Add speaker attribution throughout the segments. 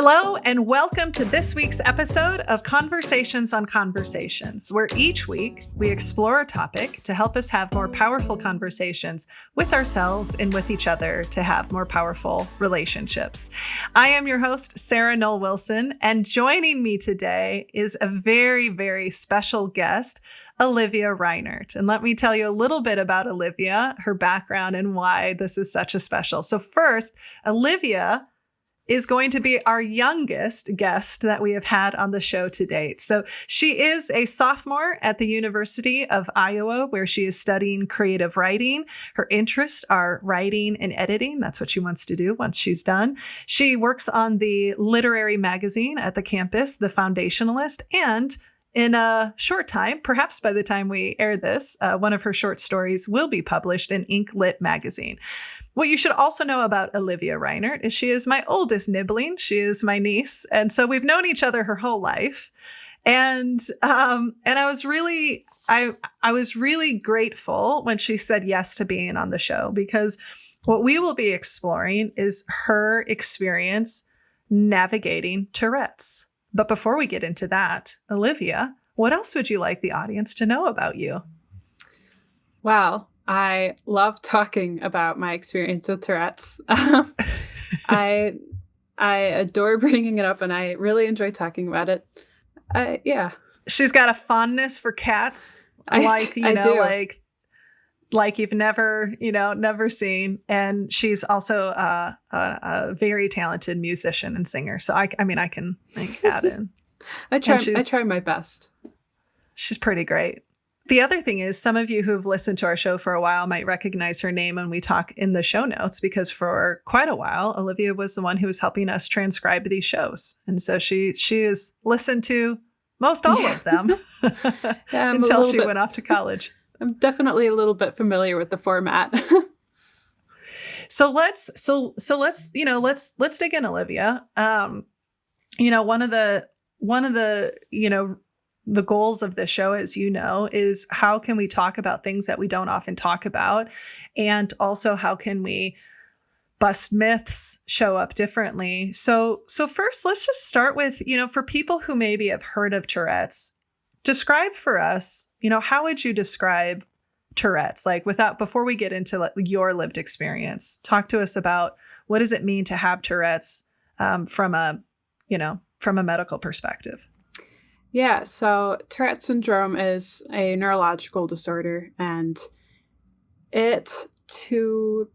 Speaker 1: Hello, and welcome to this week's episode of Conversations on Conversations, where each week we explore a topic to help us have more powerful conversations with ourselves and with each other to have more powerful relationships. I am your host, Sarah Noll Wilson, and joining me today is a very, very special guest, Olivia Reinert. And let me tell you a little bit about Olivia, her background, and why this is such a special. So first, Olivia is going to be our youngest guest that we have had on the show to date. So she is a sophomore at the University of Iowa, where she is studying creative writing. Her interests are writing and editing. That's what she wants to do once she's done. She works on the literary magazine at the campus, the Foundationalist, and in a short time, perhaps by the time we air this, one of her short stories will be published in Ink Lit magazine. What you should also know about Olivia Reinert is she is my oldest sibling. She is my niece. And so we've known each other her whole life. And I was really grateful when she said yes to being on the show, because what we will be exploring is her experience navigating Tourette's. But before we get into that, Olivia, what else would you like the audience to know about you?
Speaker 2: Wow. I love talking about my experience with Tourette's. I adore bringing it up, and I really enjoy talking about it. Yeah.
Speaker 1: She's got a fondness for cats, like you've never seen. And she's also a very talented musician and singer. So I can add in.
Speaker 2: I try my best.
Speaker 1: She's pretty great. The other thing is, some of you who've listened to our show for a while might recognize her name when we talk in the show notes, because for quite a while, Olivia was the one who was helping us transcribe these shows. And so she has listened to most all of them until she went off to college.
Speaker 2: I'm definitely a little bit familiar with the format.
Speaker 1: So let's dig in, Olivia. One of the goals of this show, as you know, is how can we talk about things that we don't often talk about? And also, how can we bust myths, show up differently? So first, let's just start with, for people who maybe have heard of Tourette's, describe for us, how would you describe Tourette's? Before we get into your lived experience, talk to us about what does it mean to have Tourette's from a medical perspective.
Speaker 2: Yeah, so Tourette Syndrome is a neurological disorder, and to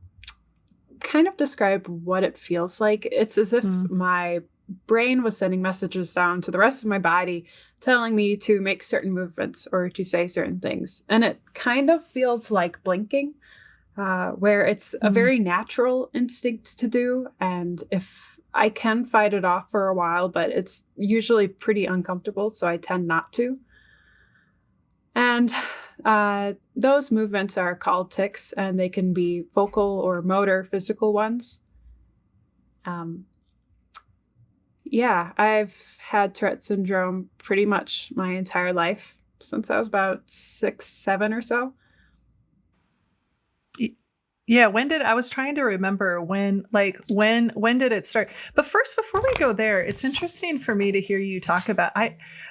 Speaker 2: kind of describe what it feels like, it's as if my brain was sending messages down to the rest of my body telling me to make certain movements or to say certain things. And it kind of feels like blinking, where it's a very natural instinct to do. And if I can fight it off for a while, but it's usually pretty uncomfortable, so I tend not to. And those movements are called tics, and they can be vocal or motor, physical ones. I've had Tourette syndrome pretty much my entire life, since I was about 6, 7 or so.
Speaker 1: Yeah, I was trying to remember when did it start? But first, before we go there, it's interesting for me to hear you talk about,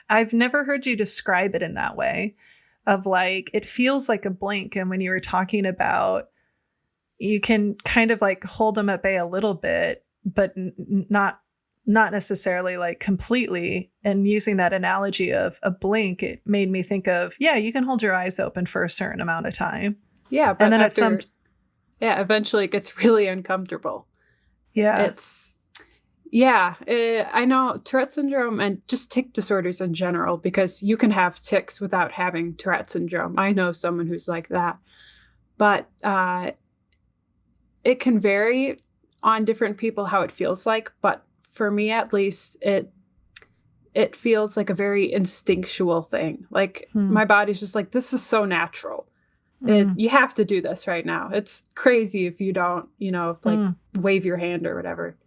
Speaker 1: I've never heard you describe it in that way, of it feels like a blink. And when you were talking about, you can kind of hold them at bay a little bit, but not necessarily completely. And using that analogy of a blink, it made me think of, you can hold your eyes open for a certain amount of time.
Speaker 2: Yeah. But and then eventually it gets really uncomfortable.
Speaker 1: Yeah.
Speaker 2: I know Tourette syndrome and just tic disorders in general, because you can have tics without having Tourette syndrome. I know someone who's like that. But it can vary on different people how it feels like. But for me, at least, it feels like a very instinctual thing. My body's just like, this is so natural. You have to do this right now. It's crazy if you don't, wave your hand or whatever.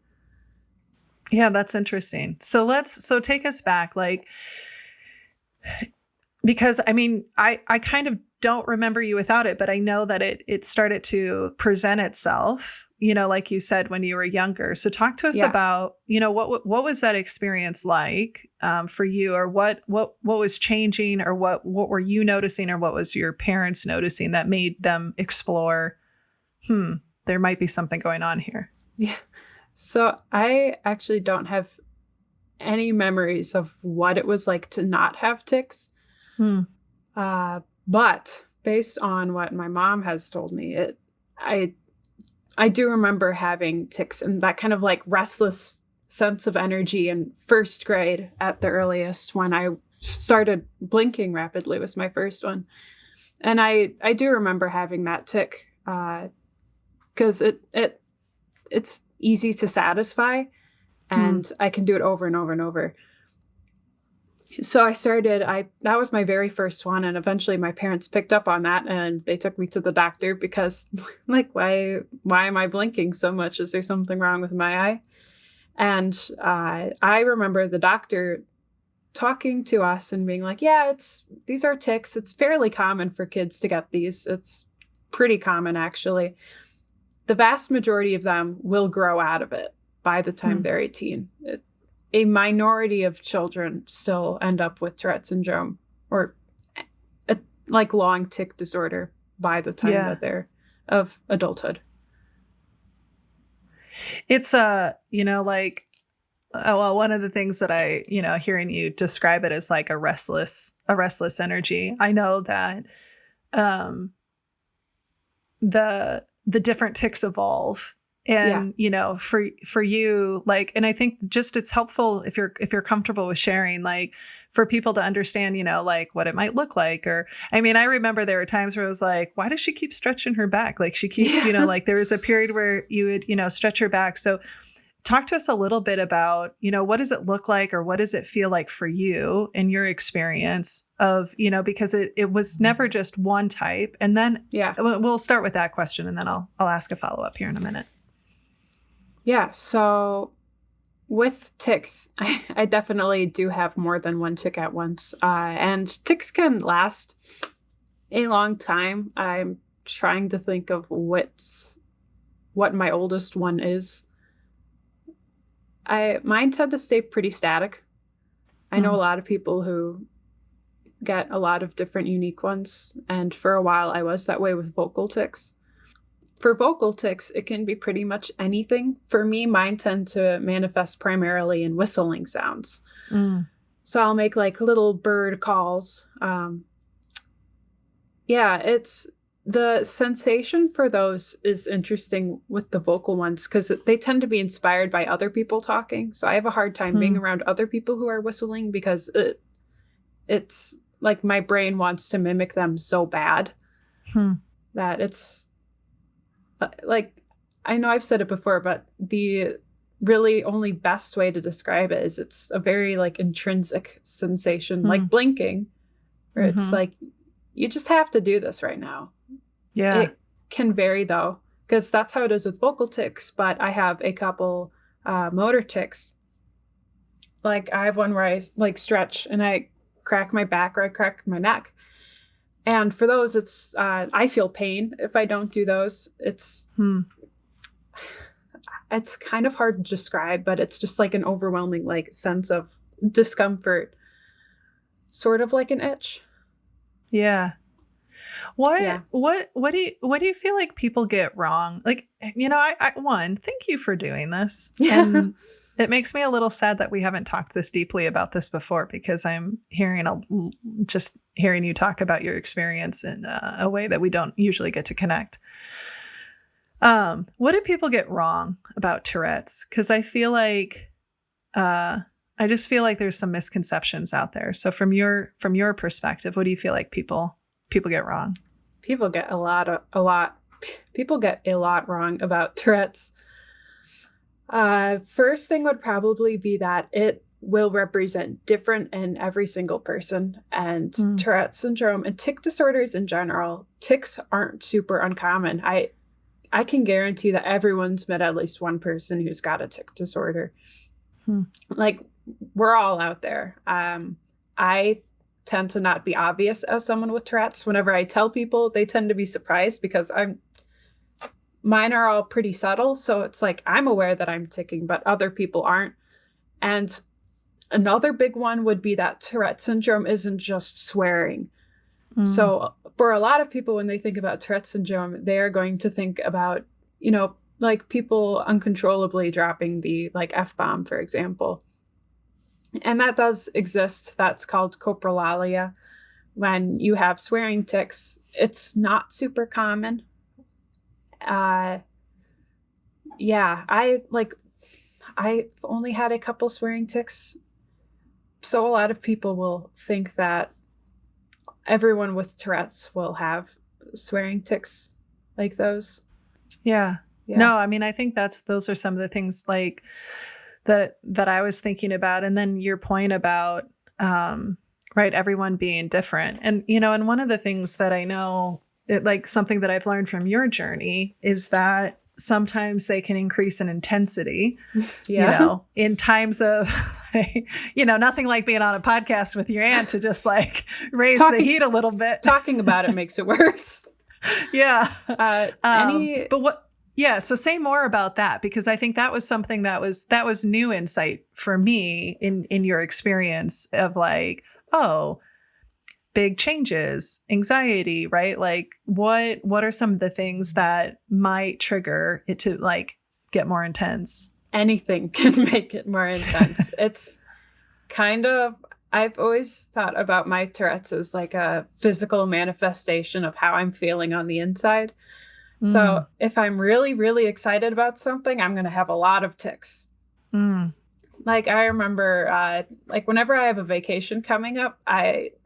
Speaker 1: Yeah, that's interesting. So take us back, because I kind of don't remember you without it, but I know that it started to present itself, like you said, when you were younger. So talk to us about, what was that experience like for you, or what was changing, or what were you noticing, or what was your parents noticing that made them explore, there might be something going on here?
Speaker 2: Yeah. So I actually don't have any memories of what it was like to not have tics. But based on what my mom has told me, I do remember having tics and that kind of like restless sense of energy in first grade at the earliest, when I started blinking rapidly was my first one. And I do remember having that tic because it's easy to satisfy, and I can do it over and over and over. So that was my very first one. And eventually my parents picked up on that and they took me to the doctor because like, why am I blinking so much? Is there something wrong with my eye? And I remember the doctor talking to us and being like, yeah, these are tics. It's fairly common for kids to get these. It's pretty common, actually. The vast majority of them will grow out of it by the time they're 18. A minority of children still end up with Tourette syndrome or like long tic disorder by the time that they're of adulthood.
Speaker 1: It's one of the things that I, hearing you describe it as like a restless energy. I know that the different tics evolve. And, for you, like, and I think just it's helpful if you're comfortable with sharing, like, for people to understand, like what it might look like. Or, I mean, I remember there were times where I was like, why does she keep stretching her back? Like she keeps, like there was a period where you would, stretch your back. So talk to us a little bit about, what does it look like, or what does it feel like for you in your experience of, because it was never just one type. And then we'll start with that question and then I'll ask a follow-up here in a minute.
Speaker 2: Yeah, so with tics, I definitely do have more than one tic at once. And tics can last a long time. I'm trying to think of what my oldest one is. Mine tend to stay pretty static. I know a lot of people who get a lot of different unique ones. And for a while, I was that way with vocal tics. For vocal tics, it can be pretty much anything. For me, mine tend to manifest primarily in whistling sounds. So I'll make like little bird calls. It's the sensation for those is interesting with the vocal ones because they tend to be inspired by other people talking. So I have a hard time being around other people who are whistling because it's like my brain wants to mimic them so bad that it's like, I know I've said it before, but the really only best way to describe it is it's a very like intrinsic sensation, like blinking, where it's like, you just have to do this right now. Yeah. It can vary though, because that's how it is with vocal tics, but I have a couple motor tics. Like I have one where I like stretch and I crack my back or I crack my neck. And for those, it's I feel pain if I don't do those. It's kind of hard to describe, but it's just like an overwhelming like sense of discomfort, sort of like an itch.
Speaker 1: Yeah. What do you feel like people get wrong? Like, I thank you for doing this.
Speaker 2: Yeah.
Speaker 1: And it makes me a little sad that we haven't talked this deeply about this before, because I'm just hearing you talk about your experience in a way that we don't usually get to connect. What do people get wrong about Tourette's? Because I feel like, I just feel like there's some misconceptions out there. So from your perspective, what do you feel like people get wrong?
Speaker 2: People get a lot wrong about Tourette's. First thing would probably be that it will represent different in every single person. And Tourette syndrome and tic disorders in general, tics aren't super uncommon. I can guarantee that everyone's met at least one person who's got a tic disorder. Like, we're all out there. I tend to not be obvious as someone with Tourette's. Whenever I tell people, they tend to be surprised because mine are all pretty subtle. So it's like, I'm aware that I'm ticking, but other people aren't. And another big one would be that Tourette syndrome isn't just swearing. So for a lot of people, when they think about Tourette syndrome, they are going to think about, like people uncontrollably dropping the like F-bomb, for example. And that does exist. That's called coprolalia. When you have swearing tics, it's not super common. I've only had a couple swearing tics. So a lot of people will think that everyone with Tourette's will have swearing tics like those.
Speaker 1: Yeah. No, I mean, I think those are some of the things like that I was thinking about. And then your point about, right, everyone being different. And, and one of the things that I know, like something that I've learned from your journey is that sometimes they can increase in intensity, in times of, nothing like being on a podcast with your aunt to just like raise the heat a little bit.
Speaker 2: Talking about it makes it worse.
Speaker 1: Yeah. So say more about that, because I think that was something that was new insight for me in your experience of like, oh, big changes, anxiety, right? Like what are some of the things that might trigger it to like get more intense?
Speaker 2: Anything can make it more intense. It's kind of, I've always thought about my Tourette's as like a physical manifestation of how I'm feeling on the inside. So if I'm really, really excited about something, I'm going to have a lot of tics. Like I remember, like whenever I have a vacation coming up,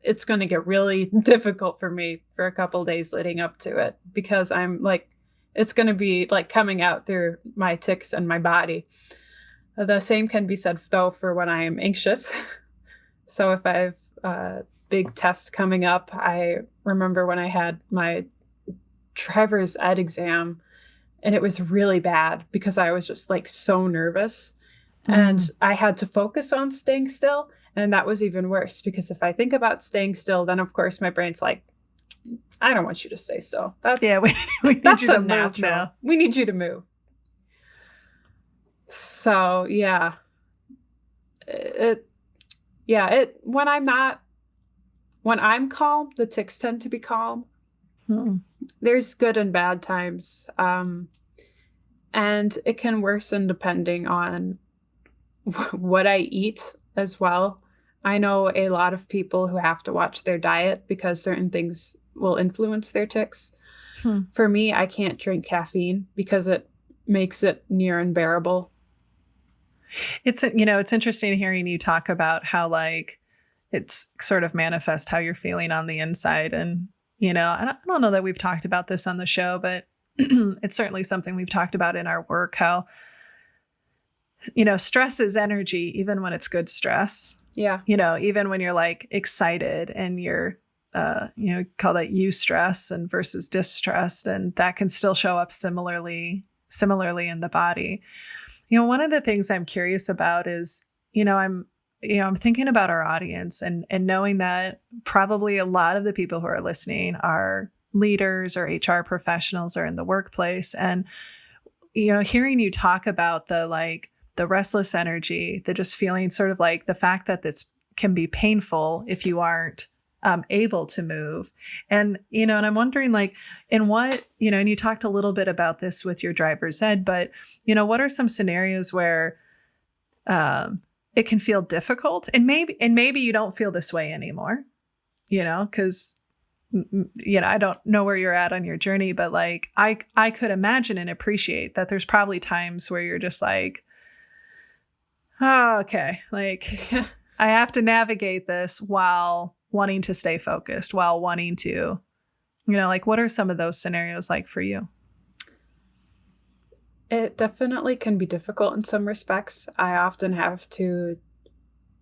Speaker 2: it's going to get really difficult for me for a couple days leading up to it, because I'm like, it's going to be like coming out through my tics and my body. The same can be said though for when I am anxious. So if I have a big test coming up, I remember when I had my driver's ed exam, and it was really bad because I was just like so nervous, and I had to focus on staying still. And that was even worse, because if I think about staying still, then of course my brain's like, I don't want you to stay still.
Speaker 1: We need
Speaker 2: that's
Speaker 1: you to
Speaker 2: unnatural.
Speaker 1: move now.
Speaker 2: We need you to move. So when I'm calm, the tics tend to be calm. There's good and bad times. And it can worsen depending on what I eat as well. I know a lot of people who have to watch their diet because certain things will influence their tics. For me, I can't drink caffeine because it makes it near unbearable.
Speaker 1: It's interesting hearing you talk about how like it's sort of manifest how you're feeling on the inside. And I don't know that we've talked about this on the show, but it's certainly something we've talked about in our work, how, stress is energy, even when it's good stress.
Speaker 2: Yeah.
Speaker 1: Even when you're like excited and you're, call that eustress and versus distress. And that can still show up similarly in the body. One of the things I'm curious about is, I'm thinking about our audience and knowing that probably a lot of the people who are listening are leaders or HR professionals or in the workplace. And, hearing you talk about the restless energy, the just feeling sort of like the fact that this can be painful if you aren't able to move. And, and I'm wondering like in what, and you talked a little bit about this with your driver's ed, but, what are some scenarios where, it can feel difficult, and maybe you don't feel this way anymore, because, I don't know where you're at on your journey, but like, I could imagine and appreciate that there's probably times where you're just like, oh, okay. Like I have to navigate this while wanting to stay focused, while wanting to, like, what are some of those scenarios like for you?
Speaker 2: It definitely can be difficult in some respects. I often have to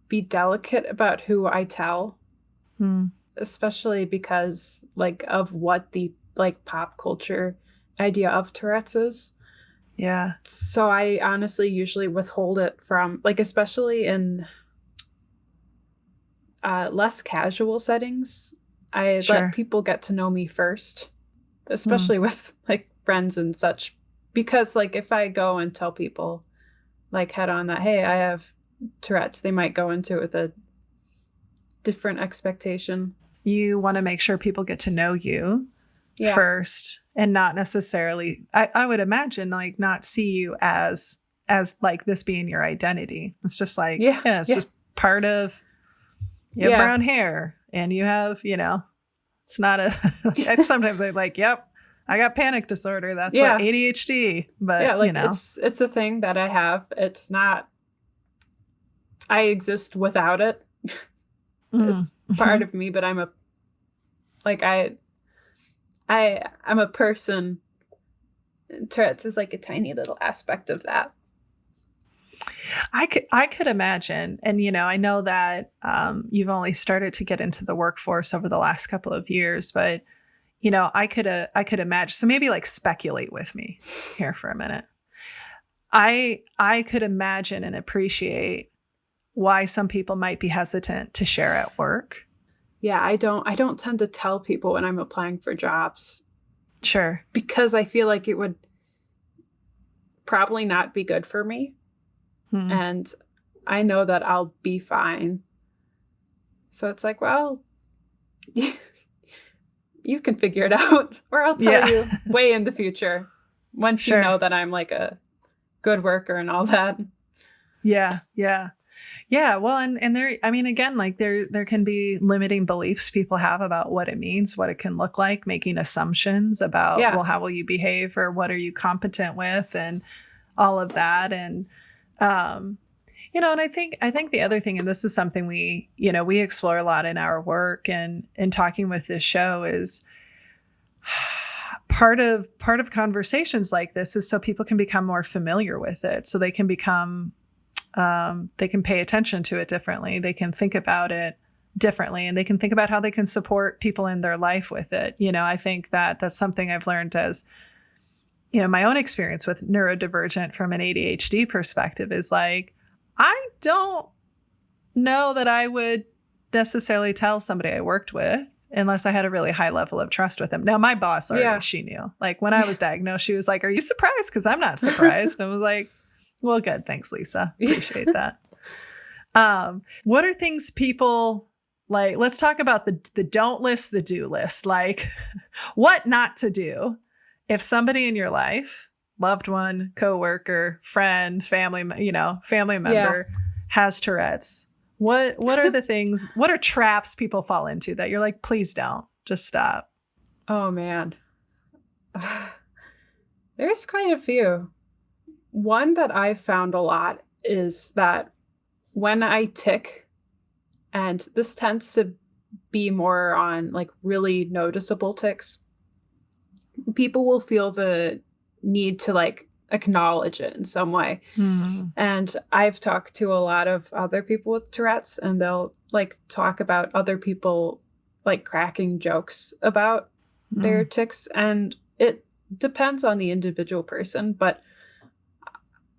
Speaker 2: be delicate about who I tell, especially because like of what the like pop culture idea of Tourette's is.
Speaker 1: Yeah.
Speaker 2: So I honestly usually withhold it from like, especially in less casual settings. I
Speaker 1: Sure.
Speaker 2: let people get to know me first, especially with like friends and such. Because like if I go and tell people like head on that, hey, I have Tourette's, they might go into it with a different expectation.
Speaker 1: You want to make sure people get to know you
Speaker 2: Yeah.
Speaker 1: first and not necessarily, I would imagine, like not see you as like this being your identity. It's just like, it's just part of, you have brown hair and you have, it's not a, sometimes I'm like, yep, I got panic disorder. That's what ADHD, but
Speaker 2: like it's a thing that I have. It's not, I exist without it. It's part of me, but I'm a person. Tourette's is like a tiny little aspect of that.
Speaker 1: I could imagine. And, I know that you've only started to get into the workforce over the last couple of years, but, I could imagine. So maybe like speculate with me here for a minute. I could imagine and appreciate why some people might be hesitant to share at work.
Speaker 2: Yeah, I don't tend to tell people when I'm applying for jobs.
Speaker 1: Sure.
Speaker 2: Because I feel like it would probably not be good for me. And I know that I'll be fine. So it's like, well, you can figure it out, or I'll tell you way in the future once you know that I'm like a good worker and all that. Yeah.
Speaker 1: Well, and there, I mean, again, like there can be limiting beliefs people have about what it means, what it can look like, making assumptions about, well, how will you behave or what are you competent with and all of that. And, and I think the other thing, and this is something we explore a lot in our work and in talking with this show is part of conversations like this is so people can become more familiar with it. So they can become, they can pay attention to it differently. They can think about it differently and they can think about how they can support people in their life with it. I think that's something I've learned as, my own experience with neurodivergent from an ADHD perspective is like, I don't know that I would necessarily tell somebody I worked with unless I had a really high level of trust with them. Now, my boss already, she knew. Like when I was diagnosed, she was like, are you surprised? Because I'm not surprised. And I was like, well, good. Thanks, Lisa. Appreciate that. What are things people like? Let's talk about the don't list, the do list. Like what not to do if somebody in your life, loved one, coworker, friend, family member has Tourette's. What are the things? What are traps people fall into that you're like, please don't, just stop?
Speaker 2: Oh man, there's quite a few. One that I've found a lot is that when I tic, and this tends to be more on like really noticeable tics, people will feel the need to like acknowledge it in some way. And I've talked to a lot of other people with Tourette's and they'll like talk about other people like cracking jokes about their tics. And it depends on the individual person, but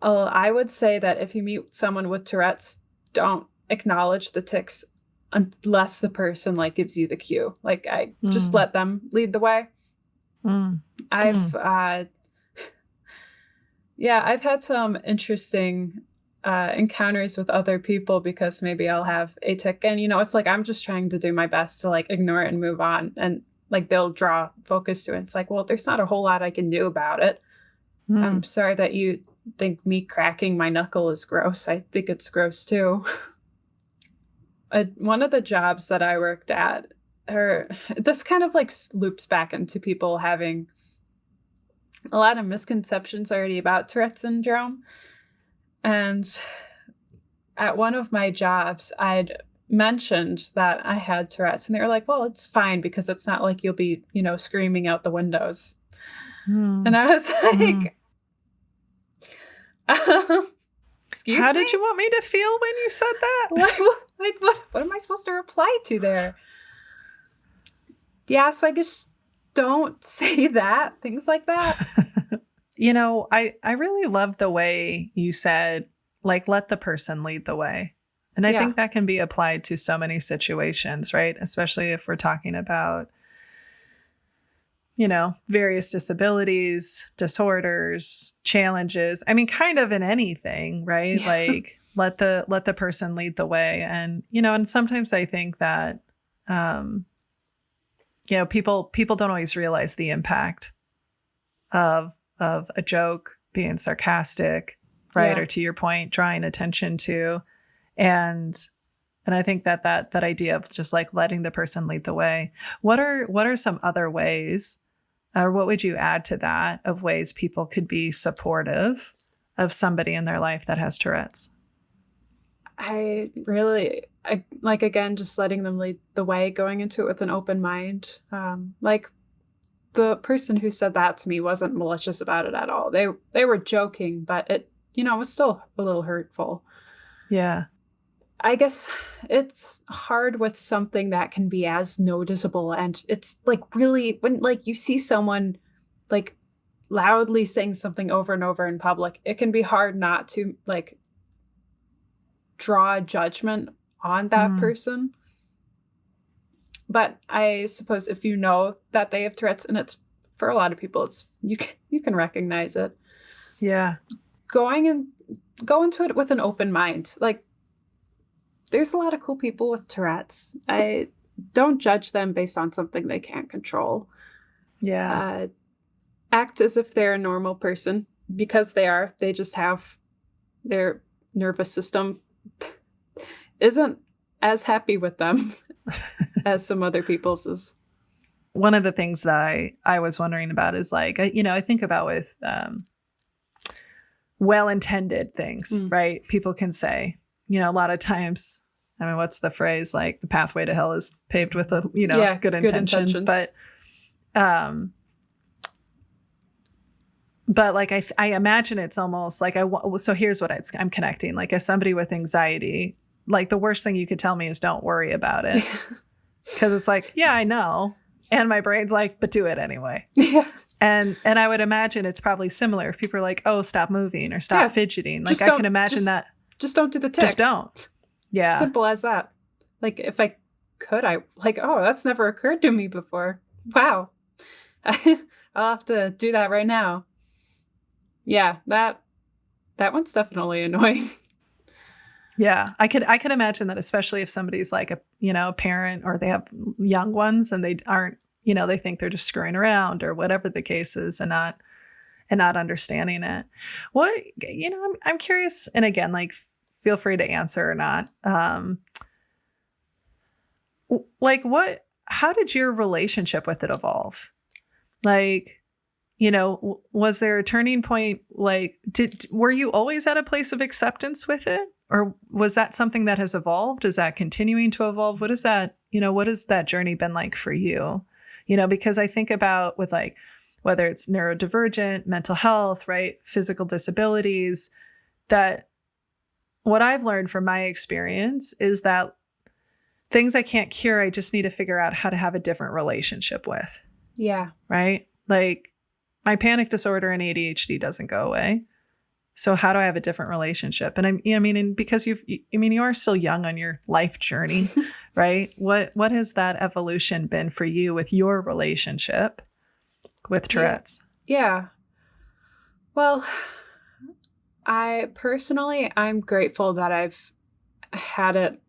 Speaker 2: I would say that if you meet someone with Tourette's, don't acknowledge the tics unless the person like gives you the cue. Like I just let them lead the way. I've had some interesting encounters with other people because maybe I'll have a tic and it's like I'm just trying to do my best to like ignore it and move on, and like they'll draw focus to it. It's like, well, there's not a whole lot I can do about it. I'm sorry that you think me cracking my knuckle is gross. I think it's gross too. One of the jobs that I worked at, this kind of like loops back into people having a lot of misconceptions already about Tourette syndrome. And at one of my jobs, I'd mentioned that I had Tourette's and they were like, well, it's fine because it's not like you'll be, screaming out the windows. And I was like, excuse me?
Speaker 1: How did you want me to feel when you said that?
Speaker 2: What am I supposed to reply to there? Yeah, so I guess don't say that, things like that.
Speaker 1: I really love the way you said, like, let the person lead the way. And I think that can be applied to so many situations, right? Especially if we're talking about, various disabilities, disorders, challenges. I mean, kind of in anything, right?
Speaker 2: Yeah.
Speaker 1: Like let the person lead the way. And, and sometimes I think that, people don't always realize the impact of a joke being sarcastic, right?
Speaker 2: Yeah.
Speaker 1: Or to your point, drawing attention to, and I think that idea of just like letting the person lead the way. What are some other ways, or what would you add to that of ways people could be supportive of somebody in their life that has Tourette's?
Speaker 2: I like, again, just letting them lead the way, going into it with an open mind. Like the person who said that to me wasn't malicious about it at all. They were joking, but it, was still a little hurtful.
Speaker 1: Yeah.
Speaker 2: I guess it's hard with something that can be as noticeable, and it's like really when like you see someone like loudly saying something over and over in public, it can be hard not to like draw a judgment on that person. But I suppose if you know that they have Tourette's, and it's for a lot of people, it's you can recognize it.
Speaker 1: Yeah.
Speaker 2: Go into it with an open mind. Like, there's a lot of cool people with Tourette's. I don't judge them based on something they can't control.
Speaker 1: Yeah.
Speaker 2: Act as if they're a normal person, because they are. They just have their nervous system isn't as happy with them as some other people's is.
Speaker 1: One of the things that I was wondering about is like, I think about with well-intended things, right? People can say, a lot of times, I mean, what's the phrase? Like the pathway to hell is paved with, good intentions. But like, I imagine it's almost like so here's what I'm connecting. Like as somebody with anxiety, like the worst thing you could tell me is don't worry about it. Cause it's like, yeah, I know. And my brain's like, but do it anyway.
Speaker 2: Yeah.
Speaker 1: And I would imagine it's probably similar if people are like, oh, stop moving or stop fidgeting. Like I can imagine that.
Speaker 2: Just don't do the tic.
Speaker 1: Just don't. Yeah.
Speaker 2: Simple as that. Like if I could, oh, that's never occurred to me before. Wow. I'll have to do that right now. Yeah, that one's definitely annoying.
Speaker 1: Yeah, I could imagine that, especially if somebody's like a parent, or they have young ones and they aren't, they think they're just screwing around or whatever the case is, and not understanding it. What, I'm curious, and again, like feel free to answer or not. Like how did your relationship with it evolve? Like, was there a turning point? Like, were you always at a place of acceptance with it? Or was that something that has evolved? Is that continuing to evolve? What is that, what has that journey been like for you? Because I think about with like, whether it's neurodivergent, mental health, right? Physical disabilities, that what I've learned from my experience is that things I can't cure, I just need to figure out how to have a different relationship with.
Speaker 2: Yeah.
Speaker 1: Right? Like my panic disorder and ADHD doesn't go away. So how do I have a different relationship? And and because you are still young on your life journey, right? What has that evolution been for you with your relationship with Tourette's?
Speaker 2: Yeah. Well, I'm grateful that I've had it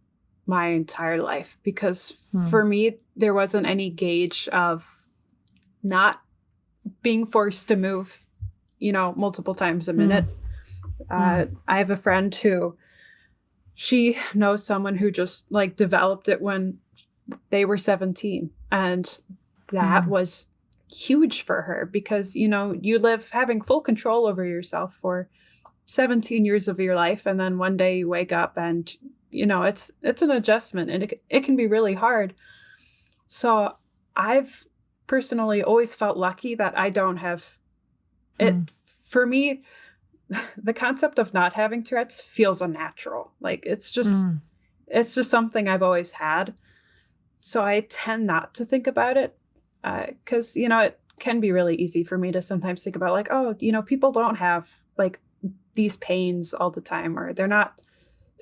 Speaker 2: my entire life, because for me, there wasn't any gauge of not being forced to move, multiple times a minute. I have a friend who, she knows someone who just like developed it when they were 17. And that was huge for her, because, you live having full control over yourself for 17 years of your life. And then one day you wake up and, it's an adjustment, and it can be really hard. So I've personally always felt lucky that I don't have it. For me, the concept of not having Tourette's feels unnatural. Like it's just something I've always had. So I tend not to think about it, because, it can be really easy for me to sometimes think about like, oh, people don't have like these pains all the time, or they're not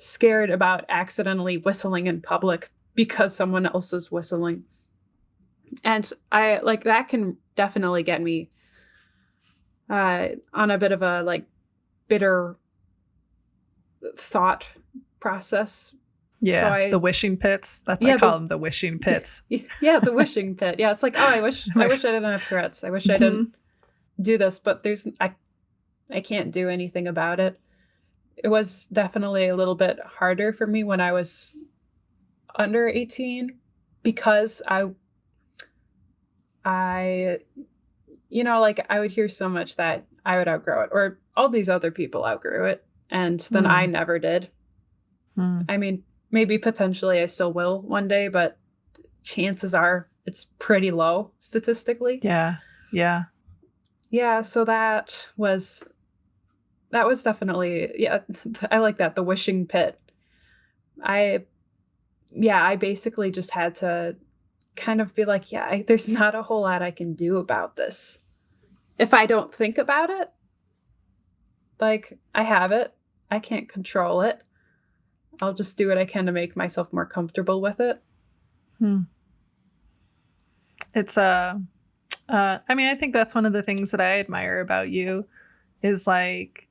Speaker 2: scared about accidentally whistling in public because someone else is whistling. And I like that can definitely get me on a bit of a like bitter thought process.
Speaker 1: Yeah,
Speaker 2: so
Speaker 1: the wishing pits. I call them the wishing pits.
Speaker 2: Yeah, the wishing pit. Yeah, it's like, oh, I wish I didn't have Tourette's. I wish I didn't do this, but I can't do anything about it. It was definitely a little bit harder for me when I was under 18 because I you know, like I would hear so much that I would outgrow it or all these other people outgrew it. And then I never did. I mean, maybe potentially I still will one day, but chances are it's pretty low statistically.
Speaker 1: Yeah. Yeah.
Speaker 2: Yeah. So that was definitely, yeah, I like that. The wishing pit. I basically just had to kind of be like, yeah, there's not a whole lot I can do about this. If I don't think about it, like I have it, I can't control it. I'll just do what I can to make myself more comfortable with it.
Speaker 1: It's I mean, I think that's one of the things that I admire about you is like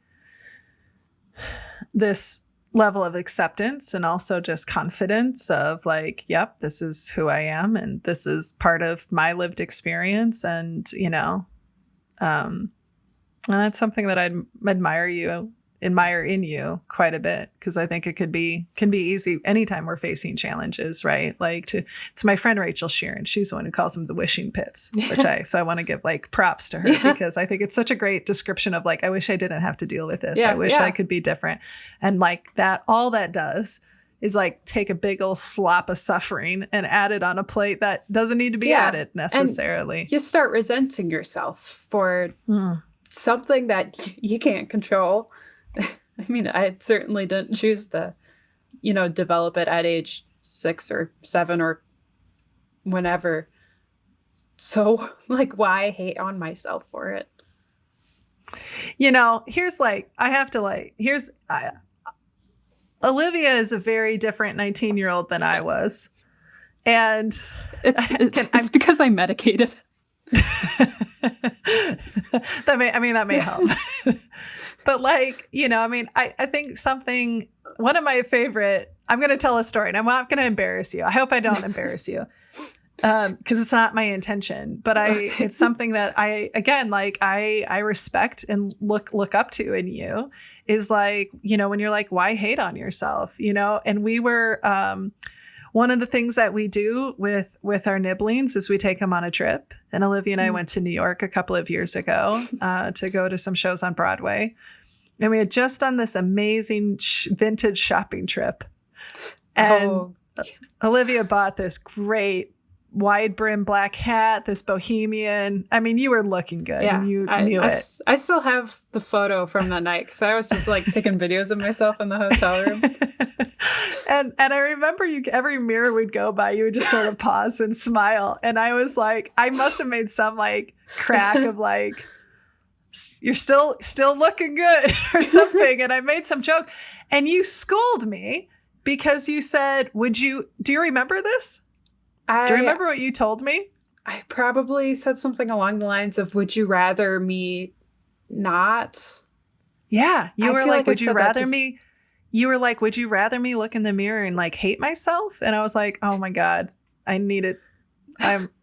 Speaker 1: this level of acceptance and also just confidence of like, yep, this is who I am and this is part of my lived experience. And, you know, and that's something that I admire in you quite a bit, because I think it can be easy anytime we're facing challenges, right? Like it's my friend Rachel Sheeran. She's the one who calls them the wishing pits, so I want to give like props to her because I think it's such a great description of like, I wish I didn't have to deal with this. I wish I could be different. And like that, all that does is like take a big old slop of suffering and add it on a plate that doesn't need to be added necessarily.
Speaker 2: And you start resenting yourself for something that you can't control. I mean, I certainly didn't choose to, you know, develop it at age 6 or 7 or whenever. So, like, why hate on myself for it?
Speaker 1: You know, Olivia is a very different 19-year-old than I was. And
Speaker 2: it's because I'm medicated.
Speaker 1: that may help. But like, you know, I mean, I think one of my favorite, I'm going to tell a story and I'm not going to embarrass you. I hope I don't embarrass you. Because it's not my intention, but it's something that I respect and look up to in you is like, you know, when you're like, why hate on yourself, you know? And we were, one of the things that we do with our nibblings is we take them on a trip. And Olivia and I went to New York a couple of years ago to go to some shows on Broadway. And we had just done this amazing vintage shopping trip. And Olivia bought this great wide brim black hat, this bohemian. I mean, you were looking good.
Speaker 2: Yeah,
Speaker 1: and you knew it.
Speaker 2: I still have the photo from that night because I was just like taking videos of myself in the hotel room.
Speaker 1: And I remember every mirror we'd go by, you would just sort of pause and smile. And I was like, I must have made some like crack of like, you're still looking good or something. And I made some joke and you schooled me because you said, do you remember this? Do you remember what you told me?
Speaker 2: I probably said something along the lines of, would you rather me not?
Speaker 1: Yeah. You were like, would you rather me? You were like, would you rather me look in the mirror and like hate myself? And I was like, oh my God, I need it.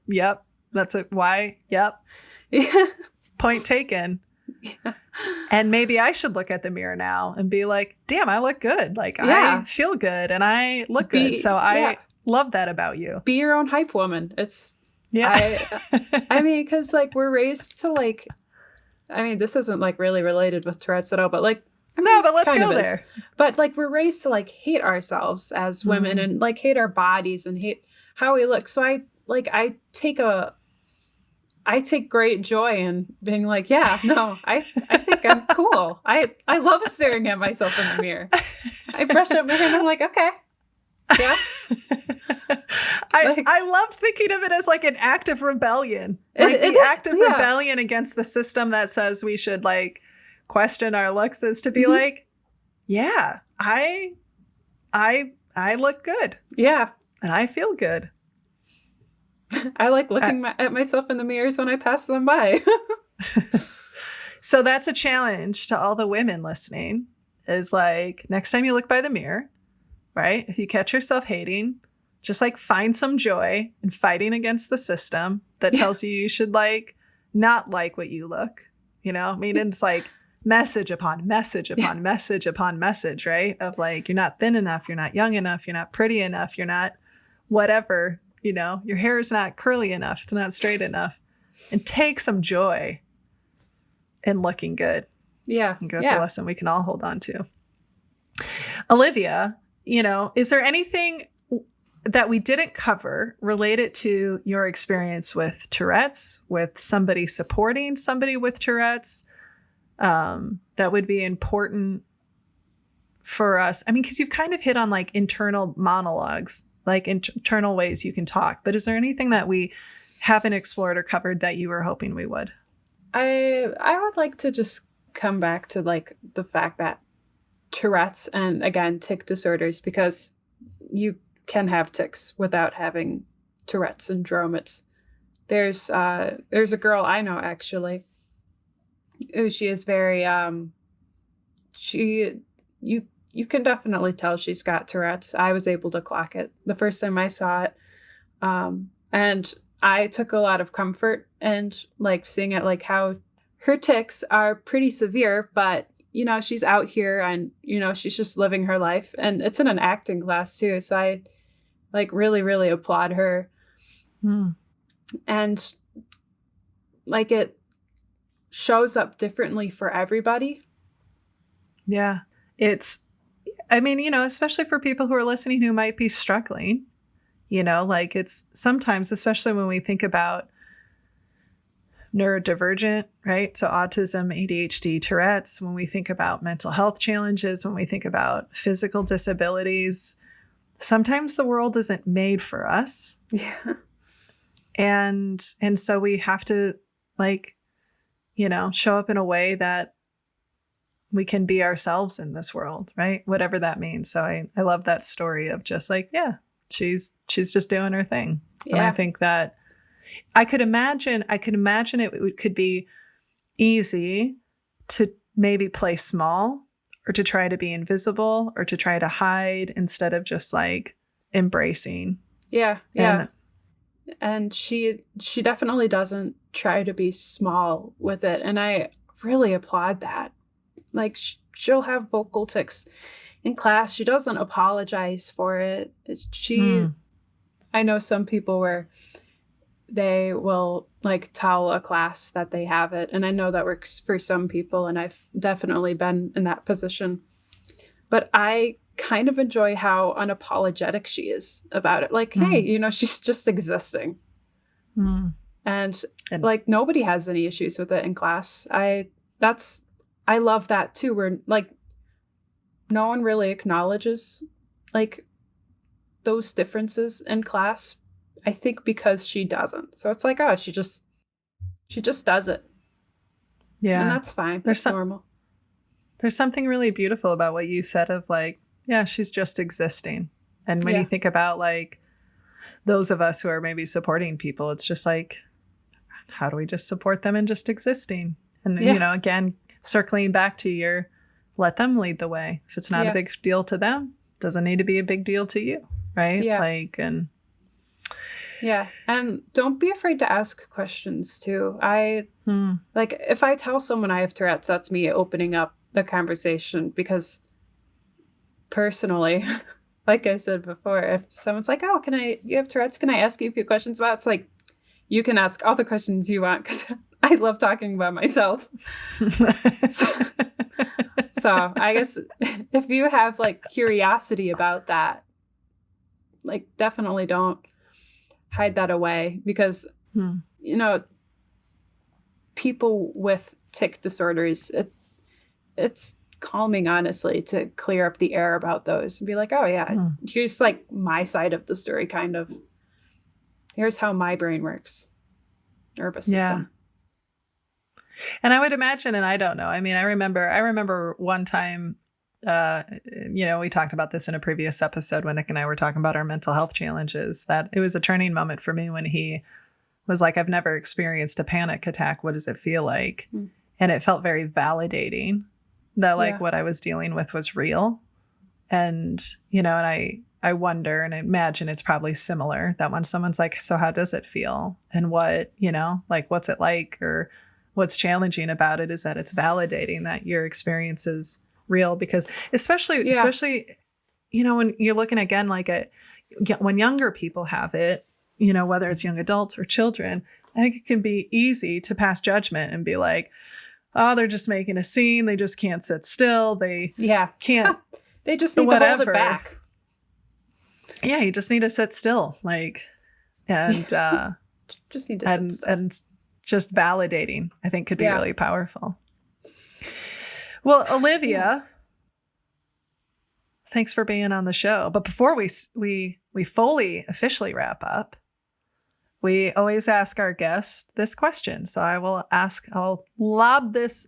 Speaker 1: Yep. That's it. Why? Yep.
Speaker 2: Yeah.
Speaker 1: Point taken. Yeah. And maybe I should look at the mirror now and be like, damn, I look good. Like I feel good and I look good. So I love that about you.
Speaker 2: Be your own hype woman. I mean, because like we're raised to like, I mean, this isn't like really related with Tourette's at all, but like,
Speaker 1: no, but let's go there.
Speaker 2: But like we're raised to like hate ourselves as women and like hate our bodies and hate how we look. So I take great joy in being like, yeah, no, I think I'm cool. I love staring at myself in the mirror. I brush up my hair and I'm like, okay. Yeah.
Speaker 1: I love thinking of it as like an act of rebellion. Like the act of rebellion against the system that says we should like question our looks is to be like, yeah, I I look good.
Speaker 2: Yeah.
Speaker 1: And I feel good.
Speaker 2: I like looking at myself in the mirrors when I pass them by.
Speaker 1: So that's a challenge to all the women listening, is like, next time you look by the mirror, right? If you catch yourself hating, just like find some joy in fighting against the system that tells you should like not like what you look, you know? I mean, it's like message upon message upon message upon message, right? Of like, you're not thin enough, you're not young enough, you're not pretty enough, you're not whatever, you know, your hair is not curly enough, it's not straight enough. And take some joy in looking good.
Speaker 2: Yeah.
Speaker 1: I think that's a lesson we can all hold on to. Olivia, you know, is there anything that we didn't cover related to your experience with Tourette's, with somebody supporting somebody with Tourette's, that would be important for us? I mean, because you've kind of hit on like internal monologues, like internal ways you can talk. But is there anything that we haven't explored or covered that you were hoping we would?
Speaker 2: I would like to just come back to like the fact that Tourette's and again tic disorders, because you can have tics without having Tourette syndrome. There's a girl I know actually. She is very you can definitely tell she's got Tourette's. I was able to clock it the first time I saw it. And I took a lot of comfort and like seeing it, like how her tics are pretty severe, but you know, she's out here and, you know, she's just living her life, and it's in an acting class too. So I like really, really applaud her. And like it shows up differently for everybody.
Speaker 1: Yeah. I mean, you know, especially for people who are listening who might be struggling, you know, like it's sometimes, especially when we think about neurodivergent, right? So autism, ADHD, Tourette's, when we think about mental health challenges, when we think about physical disabilities, sometimes the world isn't made for us.
Speaker 2: Yeah.
Speaker 1: And so we have to like, you know, show up in a way that we can be ourselves in this world, right? Whatever that means. So I love that story of just like, yeah, she's just doing her thing. Yeah. And I think that I could imagine it could be easy to maybe play small or to try to be invisible or to try to hide instead of just like embracing.
Speaker 2: Yeah. Yeah. And she definitely doesn't try to be small with it. And I really applaud that. Like she'll have vocal tics in class. She doesn't apologize for it. I know some people where they will like tell a class that they have it. And I know that works for some people. And I've definitely been in that position. But I kind of enjoy how unapologetic she is about it. Like, hey, you know, she's just existing. And like nobody has any issues with it in class. I love that too, where like no one really acknowledges like those differences in class. I think because she doesn't. So it's like, oh, she just does it. Yeah. And that's fine. That's normal.
Speaker 1: There's something really beautiful about what you said of like, yeah, she's just existing. And when you think about like those of us who are maybe supporting people, it's just like, how do we just support them in just existing? And, you know, again, circling back to let them lead the way. If it's not a big deal to them, it doesn't need to be a big deal to you. Right.
Speaker 2: Yeah.
Speaker 1: Like, and
Speaker 2: don't be afraid to ask questions too. Like if I tell someone I have Tourette's, that's me opening up the conversation, because personally, like I said before, if someone's like, oh, you have Tourette's? Can I ask you a few questions about it? It's like, you can ask all the questions you want, because I love talking about myself. So I guess if you have like curiosity about that, like definitely don't hide that away, because, you know, people with tic disorders, it's calming, honestly, to clear up the air about those and be like, oh yeah, here's like my side of the story, kind of. Here's how my brain works. Nervous system.
Speaker 1: Yeah. And I would imagine, and I don't know, I mean, I remember one time we talked about this in a previous episode when Nick and I were talking about our mental health challenges, that it was a turning moment for me when he was like, I've never experienced a panic attack. What does it feel like? Mm. And it felt very validating that like what I was dealing with was real. And, and I wonder and I imagine it's probably similar that when someone's like, so how does it feel? And what, like, what's it like? Or what's challenging about it is that it's validating that your experience is real, because especially, when you're looking again, like when younger people have it, whether it's young adults or children, I think it can be easy to pass judgment and be like, oh, they're just making a scene. They just can't sit still. They can't.
Speaker 2: They just need to hold it back.
Speaker 1: Yeah, you just need to sit still, and
Speaker 2: just need to sit still.
Speaker 1: And just validating, I think, could be really powerful. Well, Olivia, thanks for being on the show. But before we fully officially wrap up, we always ask our guests this question. So I'll lob this.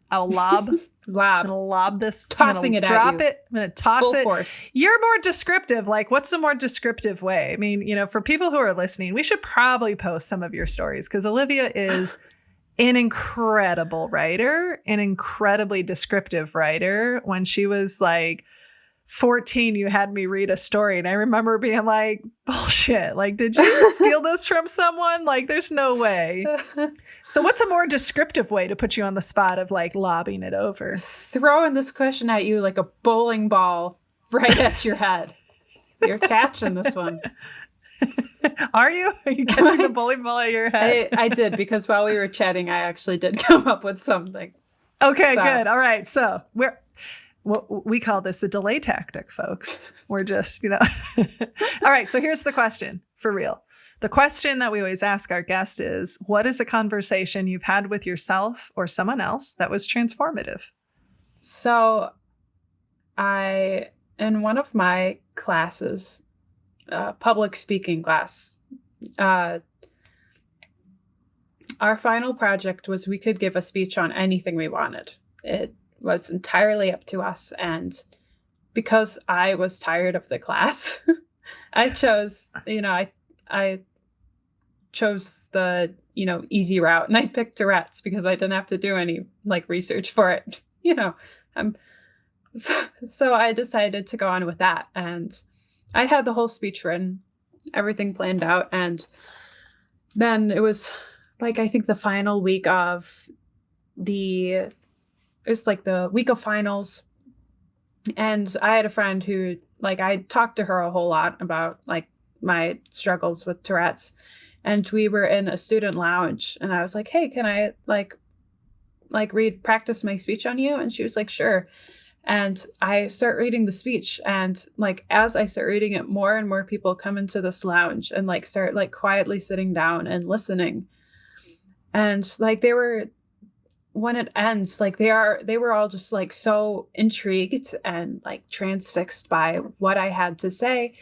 Speaker 2: Tossing it at you.
Speaker 1: Drop it. I'm going to toss
Speaker 2: Full
Speaker 1: it.
Speaker 2: Force.
Speaker 1: You're more descriptive. Like, what's the more descriptive way? I mean, for people who are listening, we should probably post some of your stories, because Olivia is an incredible writer, an incredibly descriptive writer. When she was like 14, you had me read a story, and I remember being like, bullshit. Like, did you steal this from someone? Like, there's no way. So what's a more descriptive way to put you on the spot of like lobbing it over?
Speaker 2: Throwing this question at you like a bowling ball right at your head. You're catching this one.
Speaker 1: Are you catching the bowling ball at your head?
Speaker 2: I did, because while we were chatting, I actually did come up with something.
Speaker 1: Okay, good. All right. So we call this a delay tactic, folks. We're just, All right. So here's the question for real. The question that we always ask our guest is, what is a conversation you've had with yourself or someone else that was transformative?
Speaker 2: So in one of my classes, public speaking class, our final project was we could give a speech on anything we wanted. It was entirely up to us. And because I was tired of the class, I chose, I chose the, easy route, and I picked Tourette's because I didn't have to do any research for it. So I decided to go on with that. And I had the whole speech written, everything planned out. And then it was I think the final week of it was the week of finals. And I had a friend who I talked to her a whole lot about my struggles with Tourette's. And we were in a student lounge, and I was like, hey, can I practice my speech on you? And she was like, sure. And I start reading the speech, and as I start reading it, more and more people come into this lounge and start quietly sitting down and listening. And they were, when it ends, they were all just so intrigued and transfixed by what I had to say.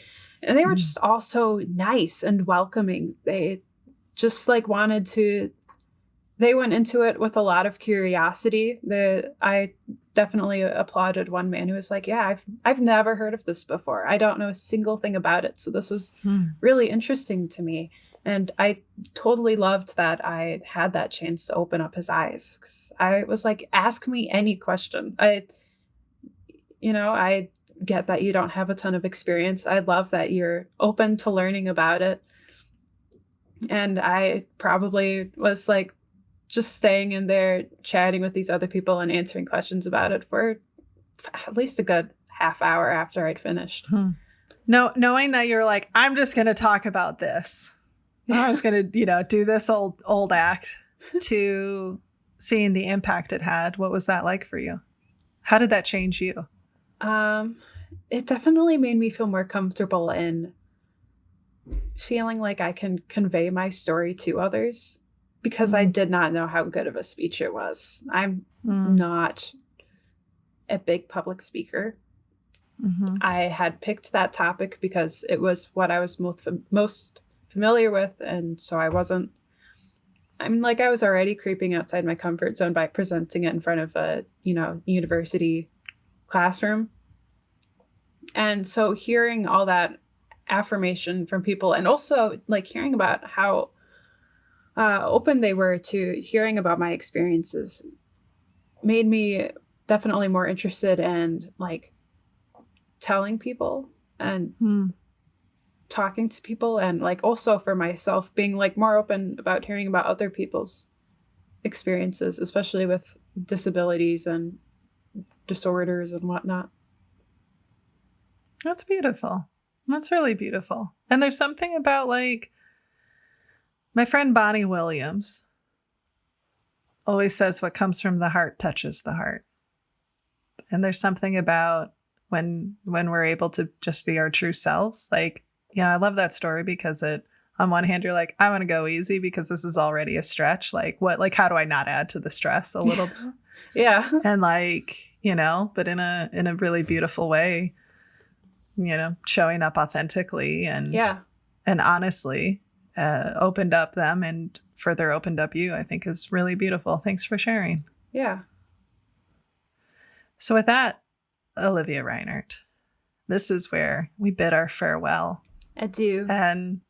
Speaker 2: And they were just all so nice and welcoming. They just wanted to, they went into it with a lot of curiosity. I definitely applauded one man who was like, yeah, I've never heard of this before. I don't know a single thing about it. So this was really interesting to me. And I totally loved that I had that chance to open up his eyes. 'Cause I was like, ask me any question. I get that you don't have a ton of experience. I love that you're open to learning about it. And I probably was just staying in there, chatting with these other people and answering questions about it for at least a good half hour after I'd finished.
Speaker 1: No, knowing that you're I'm just going to talk about this. I was going to, do this old act, to seeing the impact it had. What was that like for you? How did that change you?
Speaker 2: It definitely made me feel more comfortable in feeling like I can convey my story to others, because I did not know how good of a speech it was. I'm not a big public speaker. I had picked that topic because it was what I was most familiar with. And so I was already creeping outside my comfort zone by presenting it in front of a, university classroom. And so hearing all that affirmation from people, and also like hearing about how open they were to hearing about my experiences, made me definitely more interested in like telling people and talking to people, and like also for myself being like more open about hearing about other people's experiences, especially with disabilities and disorders and whatnot.
Speaker 1: That's beautiful. That's really beautiful. And there's something about like my friend Bonnie Williams always says what comes from the heart touches the heart. And there's something about when we're able to just be our true selves. Like, I love that story because on one hand, you're like, I want to go easy because this is already a stretch. Like how do I not add to the stress a little bit?
Speaker 2: Yeah.
Speaker 1: And like, but in a really beautiful way, showing up authentically and honestly, opened up them and further opened up you, I think is really beautiful. Thanks for sharing.
Speaker 2: Yeah.
Speaker 1: So with that, Olivia Reinert, this is where we bid our farewell.
Speaker 2: Adieu.
Speaker 1: And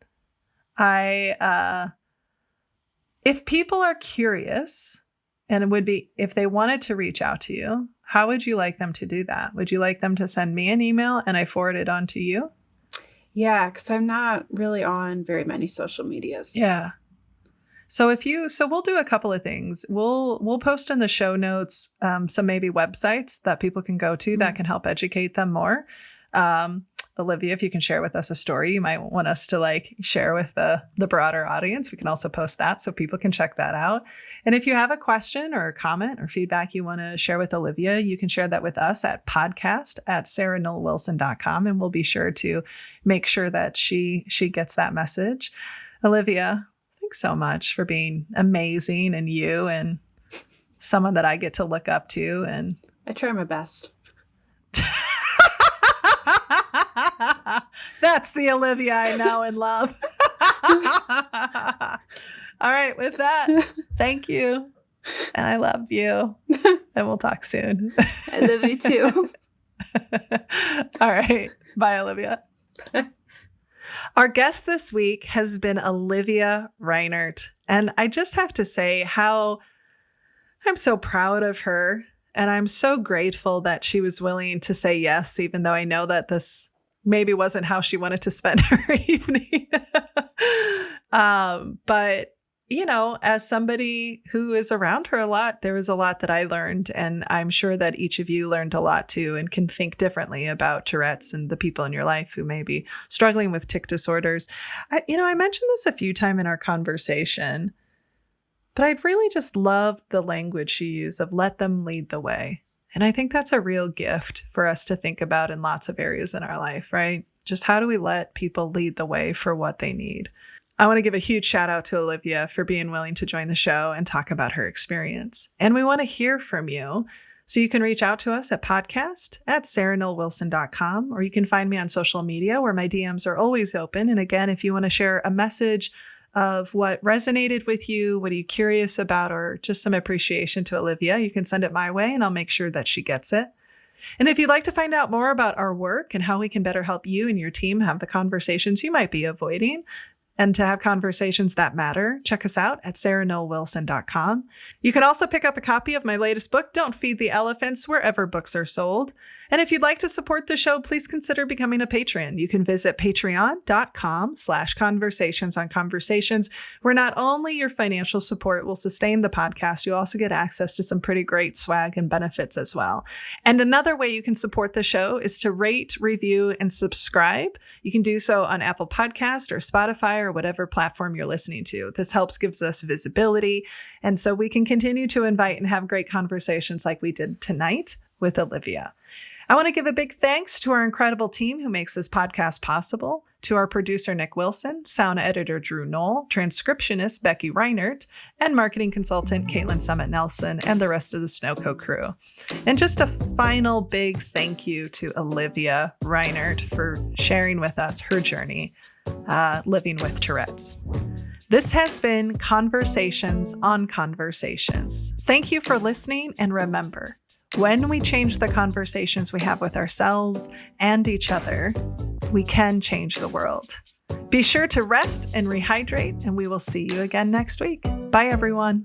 Speaker 1: if people are curious and it would be, if they wanted to reach out to you, how would you like them to do that? Would you like them to send me an email and I forward it on to you?
Speaker 2: Yeah, because I'm not really on very many social medias.
Speaker 1: Yeah. So we'll do a couple of things. We'll post in the show notes some maybe websites that people can go to that can help educate them more. Olivia, if you can share with us a story you might want us to like share with the broader audience, we can also post that so people can check that out. And if you have a question or a comment or feedback you want to share with Olivia, you can share that with us at podcast@sarahnollwilson.com, and we'll be sure to make sure that she gets that message. Olivia, thanks so much for being amazing and you and someone that I get to look up to. And
Speaker 2: I try my best.
Speaker 1: That's the Olivia I know and love. All right, with that, thank you. And I love you. And we'll talk soon.
Speaker 2: I love you too.
Speaker 1: All right. Bye, Olivia. Our guest this week has been Olivia Reinert. And I just have to say how I'm so proud of her. And I'm so grateful that she was willing to say yes, even though I know that this maybe wasn't how she wanted to spend her evening. But, as somebody who is around her a lot, there was a lot that I learned. And I'm sure that each of you learned a lot too and can think differently about Tourette's and the people in your life who may be struggling with tic disorders. I mentioned this a few times in our conversation, but I'd really just loved the language she used of let them lead the way. And I think that's a real gift for us to think about in lots of areas in our life, right? Just how do we let people lead the way for what they need? I want to give a huge shout out to Olivia for being willing to join the show and talk about her experience. And we want to hear from you. So you can reach out to us at podcast@sarahnollwilson.com, or you can find me on social media where my DMs are always open. And again, if you want to share a message of what resonated with you, what are you curious about, or just some appreciation to Olivia, you can send it my way and I'll make sure that she gets it. And if you'd like to find out more about our work and how we can better help you and your team have the conversations you might be avoiding and to have conversations that matter, check us out at sarahnollwilson.com. You can also pick up a copy of my latest book, Don't Feed the Elephants, wherever books are sold. And if you'd like to support the show, please consider becoming a patron. You can visit patreon.com/conversationsonconversations, where not only your financial support will sustain the podcast, you also get access to some pretty great swag and benefits as well. And another way you can support the show is to rate, review, and subscribe. You can do so on Apple Podcast or Spotify or whatever platform you're listening to. This gives us visibility. And so we can continue to invite and have great conversations like we did tonight with Olivia. I want to give a big thanks to our incredible team who makes this podcast possible, to our producer, Nick Wilson, sound editor, Drew Knoll, transcriptionist, Becky Reinert, and marketing consultant, Caitlin Summit Nelson, and the rest of the Snowco crew. And just a final big thank you to Olivia Reinert for sharing with us her journey living with Tourette's. This has been Conversations on Conversations. Thank you for listening, and remember, When we change the conversations we have with ourselves and each other, we can change the world. Be sure to rest and rehydrate, and we will see you again next week. Bye, everyone.